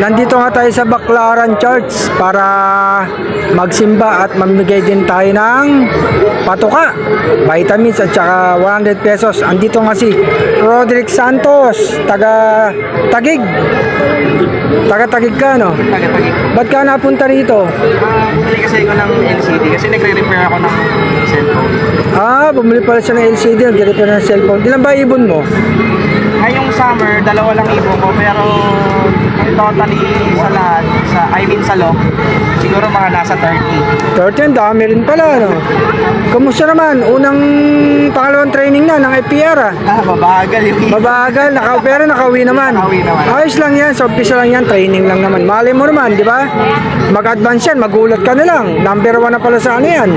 Nandito nga tayo sa Baclaran Church para magsimba at mamigay din tayo ng patuka, vitamins at saka 100 pesos. Andito nga si Roderick Santos, taga Taguig. Taga Taguig ka, no? Taga-Taguig. Ba't ka napunta rito? Bumili kasi ako ng LCD kasi nagre-repair ako ng cellphone. Bumili pala siya ng LCD, nag-repair ng cellphone. Ilan ba ibon mo? Ngayong summer, 2 lang ibon ko pero ang totally sa lahat, sa loob, siguro mga nasa 30. 30, ang dami rin pala, no? Kamusta naman? Pangalawang training na ng FPR, Mabagal yung ibon. Mabagal, pero nakauwi naman. Nakauwi naman. Ayos lang yan, sa umpisa lang yan, training lang naman. Malay mo naman, di ba? Mag-advance yan, magulat ka na lang. Number 1 na pala sa ano yan.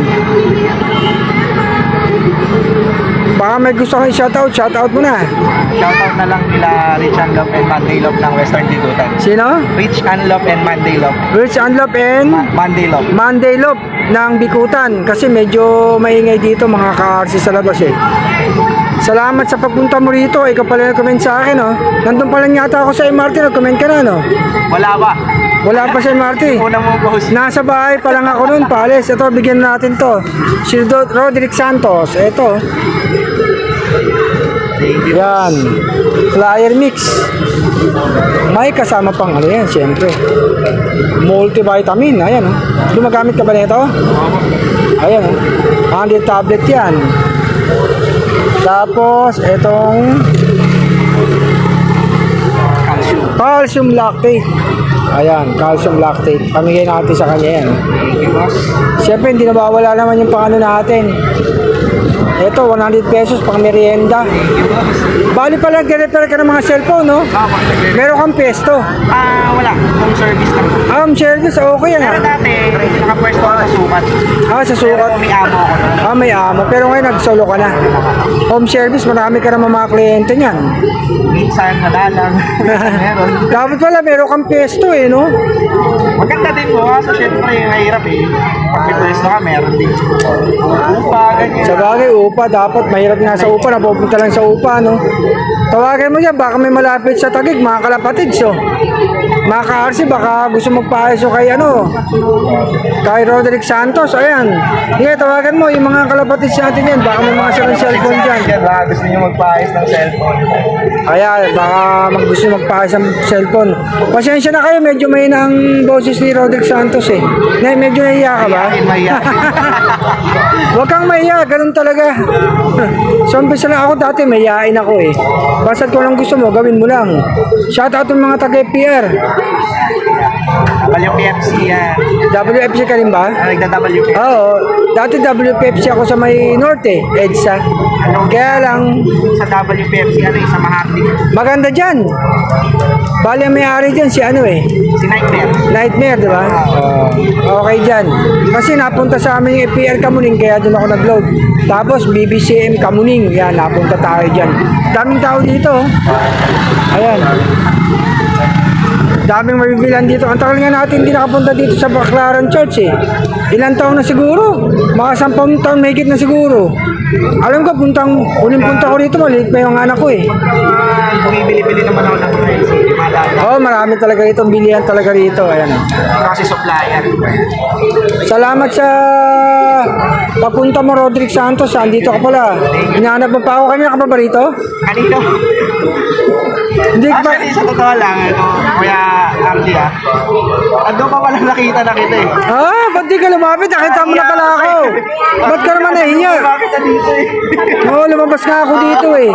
Baka may gusto kang shoutout mo na. Shoutout na lang nila Rich Anlop and Mandaylop ng Western Digutan. Sino? Rich Anlop and Mandaylop. Rich Anlop and Mandaylop. Mandaylop ng Bikutan. Kasi medyo maingay dito mga ka-RC sa labas eh. Salamat sa pagpunta mo rito. Ikaw pala nag-comment sa akin, no? Nandun pala yata ako sa MRT, nag-comment ka na, no? Wala ba? Wala pa sa MRT. Unang mo post. Nasa bahay pa lang ako noon, paalis. Ito, bigyan natin to. Si Roderick Santos. Ito. Yan. Flyer mix. May kasama pang ano yan, siyempre. Multivitamin. Ayan, oh. Gumagamit ka ba nito? Ayan, oh. 100 tablet yan. Tapos, itong calcium lactate. Ayan, calcium lactate. Pamigay natin sa kanya yan. Siyempre, hindi nabawala naman yung pangano natin. Ito, 100 pesos pang merienda. Bali pala, nag-repair ka ng mga cellphone, no? Meron kang pesto. Wala. Home service lang. Home service, okay yan. Pero dati, nakapwesto ako sa sukat. Sa sukat. Pero may amo ako. May amo. Pero ngayon, nag-solo ka na. Home service, marami ka naman mga kliyente niyan. Minsan, wala lang. Meron. Dapat pala, meron kang pesto, eh, no? Maganda din po, so syempre, mahirap eh. Pag may pwesto ka, meron din. Upa, ganyan. Sa bagay, upa, dapat mahirap nga sa upa, napupunta lang sa upa, no? Tawagin mo yan, baka may malapit sa Taguig, mga kalapatid, so. Mga ka-RC, baka gusto magpaayos kay kay Roderick Santos, ayan. Sige, tawagan mo, yung mga kalapatid natin yan, baka may mga silang cellphone dyan. Baka gusto nyo magpaayos ng cellphone. Ayan, baka gusto magpaayos ng cellphone. Pasensya na kayo, medyo may ang boses ni Roderick Santos eh. Medyo nahiya ka ba? Huwag kang mahiya, ganun talaga. So, umpisa lang ako dati, mahiyain ako eh. Basta't kung anong gusto mo, gawin mo lang. Shoutout ng mga taga-FPR. WPFC yan. WFC ka rin ba? Nagda-WPFC. Oo, dati WFC ako sa may norte, EDSA. Kaya lang, Sa WPFC, sa Mahati. maganda dyan. Bali ang may-ari dyan si Si Nightmare. Nightmare, di ba? Okay dyan. Kasi napunta sa amin yung FPR Kamuning, kaya doon ako nag-load. Tapos BBCM Kamuning, yan, napunta tayo dyan. Daming tao dito. Ayan. Daming mabibilan dito. Ang tagal nga natin hindi nakapunta dito sa Baclaran Church eh. Ilang taon na siguro? Mga 10 taon mahigit na siguro. Alam ko, uling punta ko dito, maliit pa yung anak ko eh. Bumibili-bili naman ako ng mga LCD. Marami talaga rito, bilihan talaga rito. Ayan. Kasi supplier. Salamat sa papunta mo, Roderick Santos. Andito ka pala. Hinahanap mo pa ako. Kanina ka pa ba rito? Kanino? Hindi pa. Actually, sa totoo lang, Kuya Ardy ando pa walang nakita na kita eh. Ba't di ka lumapit? Nakita mo na pala ako. Ba't ka naman nahiya? Bakit na dito eh? Lumabas nga ako dito eh.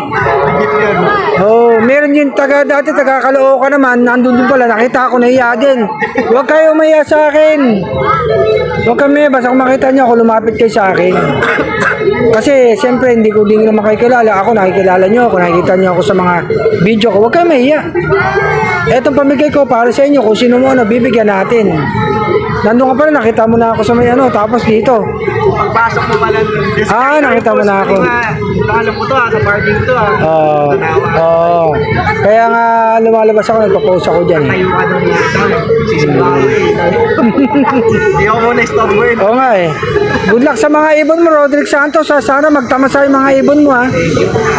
Meron yung dati taga Caloocan naman, nandun din pala, nakita ako, nahiya din. Huwag kayo umahiya sa akin. Huwag kami, basta kung makita niyo ako, lumapit kayo sa akin. Kasi siyempre hindi ko din naman makikilala. Ako nakikilala niyo, kung nakikita niyo ako sa mga video ko, huwag kayo mahiya. Etong pamigay ko para sa inyo, kung sino mo bibigyan natin. Nandun ka pala, nakita mo na ako sa may ano, tapos dito. Pagpasok mo pala. Nakita mo na ako. Alam mo to sa parking to Oo. Oo. Kaya nga lumalabas ako, nagpo-post ako dyan eh. Tayo ka doon yata. Sisigaw Hindi ako muna stop word. Oo nga eh. Good luck sa mga ibon mo, Roderick Santos. Ha? Sana magtamasa yung mga ibon mo ha.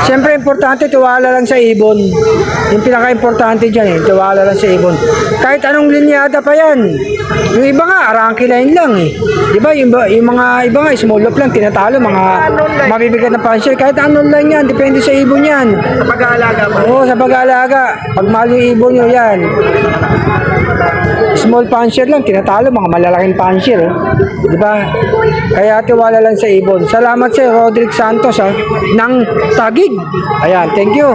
Siyempre, importante, tiwala lang sa ibon. Yung pinaka-importante dyan eh, tiwala lang sa ibon. Kahit anong linyada pa yan. Yung iba nga, arangki line lang eh. Diba? Yung mga iba nga, small loop lang, tinatalo, mga mabibigat na puncher. Kahit anong line yan, depende sa ibon yan. Sa pag-aalaga ba? Oo, sa pag-aalaga. Pag mahal yung ibon nyo, yan. Small puncher lang, tinatalo, mga malalaking puncher. Di ba? Kaya tiwala lang sa ibon. Salamat sa Roderick Santos ha, ng Tagig. Ayan, thank you.